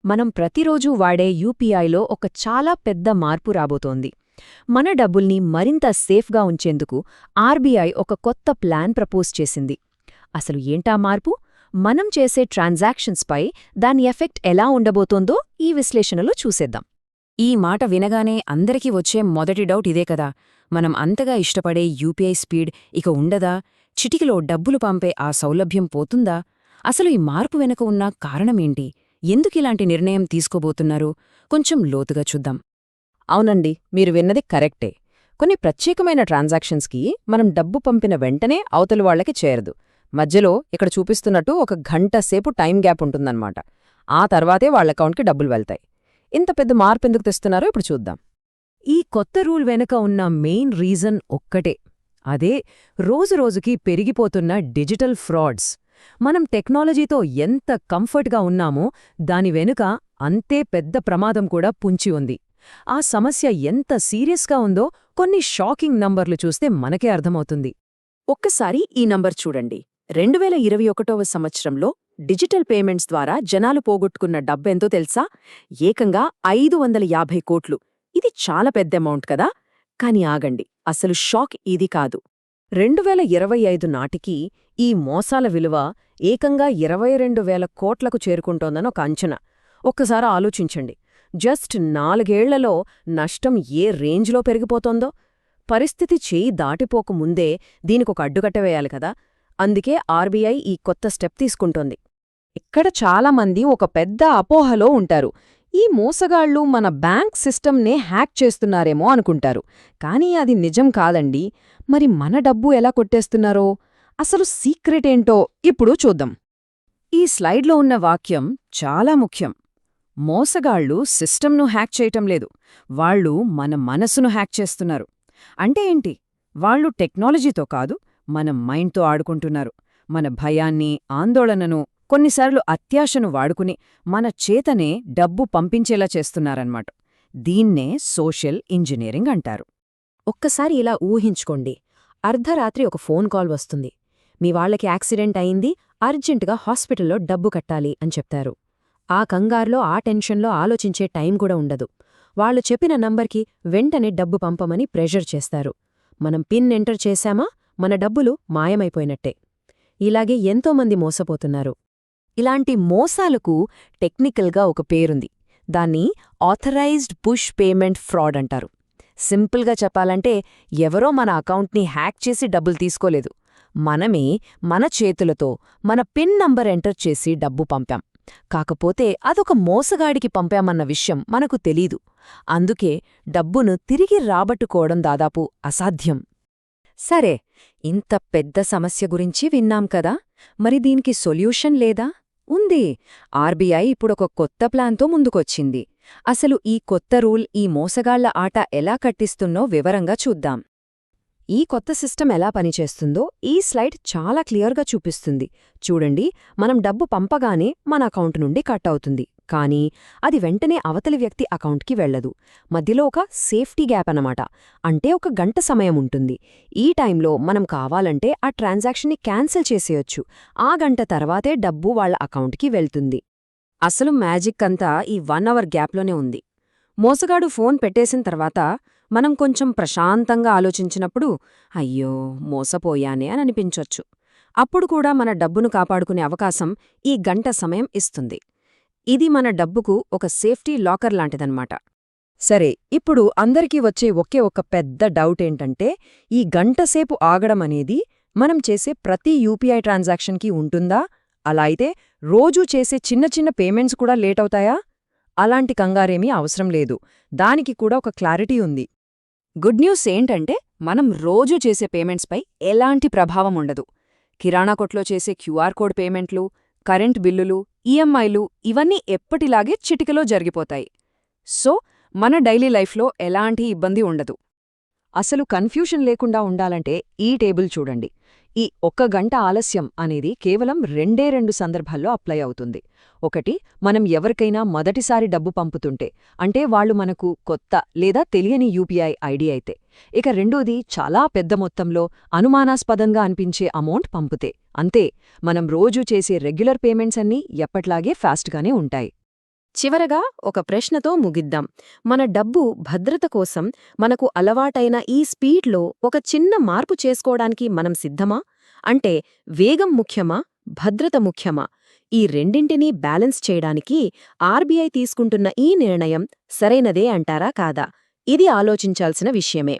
మనం ప్రతిరోజూ వాడే యూపీఐలో ఒక చాలా పెద్ద మార్పు రాబోతోంది. మన డబ్బుల్ని మరింత సేఫ్గా ఉంచేందుకు ఆర్బీఐ ఒక కొత్త ప్లాన్ ప్రపోజ్ చేసింది. అసలు ఏంటా మార్పు? మనం చేసే ట్రాన్సాక్షన్స్పై దాని ఎఫెక్ట్ ఎలా ఉండబోతోందో ఈ విశ్లేషణలో చూసేద్దాం. ఈ మాట వినగానే అందరికీ వచ్చే మొదటి డౌట్ ఇదే కదా, మనం అంతగా ఇష్టపడే యూపీఐ స్పీడ్ ఇక ఉండదా? చిటికిలో డబ్బులు పంపే ఆ సౌలభ్యం పోతుందా? అసలు ఈ మార్పు వెనుక ఉన్న కారణమేంటి? ఎందుకిలాంటి నిర్ణయం తీసుకోబోతున్నారు? కొంచెం లోతుగా చూద్దాం. అవునండి, మీరు విన్నది కరెక్టే. కొన్ని ప్రత్యేకమైన ట్రాన్సాక్షన్స్కి మనం డబ్బు పంపిన వెంటనే అవతలి వాళ్లకి చేరదు. మధ్యలో ఇక్కడ చూపిస్తున్నట్టు ఒక గంట సేపు టైం గ్యాప్ ఉంటుందన్నమాట. ఆ తర్వాతే వాళ్ళ అకౌంట్కి డబ్బులు వెళ్తాయి. ఇంత పెద్ద మార్పు ఎందుకు తెస్తున్నారో ఇప్పుడు చూద్దాం. ఈ కొత్త రూల్ వెనుక ఉన్న మెయిన్ రీజన్ ఒక్కటే. అదే రోజురోజుకి పెరిగిపోతున్న డిజిటల్ ఫ్రాడ్స్. మనం టెక్నాలజీతో ఎంత కంఫర్ట్గా ఉన్నామో దాని వెనుక అంతే పెద్ద ప్రమాదం కూడా పుంచి ఉంది. ఆ సమస్య ఎంత సీరియస్గా ఉందో కొన్ని షాకింగ్ నంబర్లు చూస్తే మనకే అర్థమవుతుంది. ఒక్కసారి ఈ నంబర్ చూడండి. 2021వ సంవత్సరంలో డిజిటల్ పేమెంట్స్ ద్వారా జనాలు పోగొట్టుకున్న డబ్బెంతో తెలుసా? ఏకంగా 550 కోట్లు. ఇది చాలా పెద్ద అమౌంట్ కదా? కాని ఆగండి, అసలు షాక్ ఇది కాదు. 2025 నాటికి ఈ మోసాల విలువ ఏకంగా 22,000 కోట్లకు చేరుకుంటోందని ఒక అంచనా. ఒక్కసారి ఆలోచించండి, జస్ట్ 4 ఏళ్లలో నష్టం ఏ రేంజ్లో పెరిగిపోతోందో. పరిస్థితి చేయి దాటిపోకముందే దీనికొక అడ్డుకట్ట వేయాలి కదా. అందుకే ఆర్బీఐ ఈ కొత్త స్టెప్ తీసుకుంటోంది. ఇక్కడ చాలామంది ఒక పెద్ద అపోహలో ఉంటారు. ఈ మోసగాళ్లు మన బ్యాంక్ సిస్టమ్నే హ్యాక్ చేస్తున్నారేమో అనుకుంటారు. కానీ అది నిజం కాదండి. మరి మన డబ్బు ఎలా కొట్టేస్తున్నారో, అసలు సీక్రెటేంటో ఇప్పుడు చూద్దాం. ఈ స్లైడ్లో ఉన్న వాక్యం చాలా ముఖ్యం. మోసగాళ్లు సిస్టమ్ను హ్యాక్ చేయటం లేదు, వాళ్ళు మన మనసును హ్యాక్ చేస్తున్నారు. అంటే ఏంటి? వాళ్ళు టెక్నాలజీతో కాదు, మన మైండ్తో ఆడుకుంటున్నారు. మన భయాన్ని, ఆందోళనను, కొన్నిసార్లు అత్యాశను వాడుకుని మన చేతనే డబ్బు పంపించేలా చేస్తున్నారన్నమాట. దీన్నే సోషల్ ఇంజనీరింగ్ అంటారు. ఒక్కసారి ఇలా ఊహించుకోండి. అర్ధరాత్రి ఒక ఫోన్ కాల్ వస్తుంది. మీ వాళ్లకి యాక్సిడెంట్ అయింది, అర్జెంటుగా హాస్పిటల్లో డబ్బు కట్టాలి అని చెప్తారు. ఆ కంగారులో, ఆ టెన్షన్లో ఆలోచించే టైం కూడా ఉండదు. వాళ్లు చెప్పిన నంబర్కి వెంటనే డబ్బు పంపమని ప్రెషర్ చేస్తారు. మనం పిన్ ఎంటర్ చేశామా, మన డబ్బులు మాయమైపోయినట్టే. ఇలాగే ఎంతోమంది మోసపోతున్నారు. ఇలాంటి మోసాలకు టెక్నికల్గా ఒక పేరుంది. దాన్ని ఆథరైజ్డ్ పుష్ పేమెంట్ ఫ్రాడ్ అంటారు. సింపుల్గా చెప్పాలంటే, ఎవరో మన అకౌంట్ని హ్యాక్ చేసి డబ్బులు తీసుకోలేదు. మనమే మన చేతులతో మన పిన్ నంబర్ ఎంటర్ చేసి డబ్బు పంపాం. కాకపోతే అదొక మోసగాడికి పంపామన్న విషయం మనకు తెలీదు. అందుకే డబ్బును తిరిగి రాబట్టుకోవడం దాదాపు అసాధ్యం. సరే, ఇంత పెద్ద సమస్య గురించి విన్నాం కదా, మరి దీనికి సొల్యూషన్ లేదా? ఉంది. ఆర్బీఐ ఇప్పుడొక కొత్త ప్లాన్తో ముందుకొచ్చింది. అసలు ఈ కొత్త రూల్ ఈ మోసగాళ్ల ఆట ఎలా కట్టిస్తున్నో వివరంగా చూద్దాం. ఈ కొత్త సిస్టమ్ ఎలా పనిచేస్తుందో ఈ స్లైడ్ చాలా క్లియర్గా చూపిస్తుంది. చూడండి, మనం డబ్బు పంపగానే మన అకౌంట్ నుండి కట్ అవుతుంది. కానీ అది వెంటనే అవతలి వ్యక్తి అకౌంట్కి వెళ్లదు. మధ్యలో ఒక సేఫ్టీ గ్యాప్ అన్నమాట. అంటే ఒక గంట సమయం ఉంటుంది. ఈ టైంలో మనం కావాలంటే ఆ ట్రాన్సాక్షన్ని క్యాన్సిల్ చేసేయొచ్చు. ఆ గంట తర్వాతే డబ్బు వాళ్ల అకౌంట్కి వెళ్తుంది. అసలు మ్యాజిక్ అంతా ఈ 1 అవర్ గ్యాప్లోనే ఉంది. మోసగాడు ఫోన్ పెట్టేసిన తర్వాత మనం కొంచెం ప్రశాంతంగా ఆలోచించినప్పుడు, అయ్యో మోసపోయానే అని అనిపించొచ్చు. అప్పుడు కూడా మన డబ్బును కాపాడుకునే అవకాశం ఈ గంట సమయం ఇస్తుంది. ఇది మన డబ్బుకు ఒక సేఫ్టీ లాకర్ లాంటిదన్నమాట. సరే, ఇప్పుడు అందరికీ వచ్చే ఒకే ఒక పెద్ద డౌట్ ఏంటంటే, ఈ గంటసేపు ఆగడమనేది మనం చేసే ప్రతి యూపీఐ ట్రాన్సాక్షన్కి ఉంటుందా? అలా అయితే రోజూ చేసే చిన్న చిన్న పేమెంట్స్ కూడా లేటవుతాయా? అలాంటి కంగారేమీ అవసరం లేదు. దానికి కూడా ఒక క్లారిటీ ఉంది. గుడ్ న్యూస్ ఏంటంటే, మనం రోజూ చేసే పేమెంట్స్పై ఎలాంటి ప్రభావం ఉండదు. కిరాణా కొట్లో చేసే క్యూఆర్ కోడ్ పేమెంట్లు, కరెంట్ బిల్లులు, ఈఎంఐలు ఇవన్నీ ఎప్పటిలాగే చిటికలో జరిగిపోతాయి. సో మన డైలీ లైఫ్లో ఎలాంటి ఇబ్బంది ఉండదు. అసలు కన్ఫ్యూషన్ లేకుండా ఉండాలంటే ఈ టేబుల్ చూడండి. ఈ 1 గంట ఆలస్యం అనేది కేవలం 2 సందర్భాల్లో అప్లై అవుతుంది. ఒకటి, మనం ఎవరికైనా మొదటిసారి డబ్బు పంపుతుంటే, అంటే వాళ్లు మనకు కొత్త లేదా తెలియని యూపీఐ ఐడి అయితే. ఇక రెండోది, చాలా పెద్ద మొత్తంలో అనుమానాస్పదంగా అనిపించే అమౌంట్ పంపుతే. అంతే, మనం రోజూ చేసే రెగ్యులర్ పేమెంట్స్ అన్నీ ఎప్పట్లాగే ఫాస్ట్గానే ఉంటాయి. చివరగా ఒక ప్రశ్నతో ముగిద్దాం. మన డబ్బు భద్రత కోసం మనకు అలవాటైన ఈ స్పీడ్లో ఒక చిన్న మార్పు చేసుకోవడానికి మనం సిద్ధమా? అంటే వేగం ముఖ్యమా? భద్రత ముఖ్యమా? ఈ రెండింటినీ బ్యాలెన్స్ చేయడానికి ఆర్బీఐ తీసుకుంటున్న ఈ నిర్ణయం సరైనదే అంటారా కాదా? ఇది ఆలోచించాల్సిన విషయమే.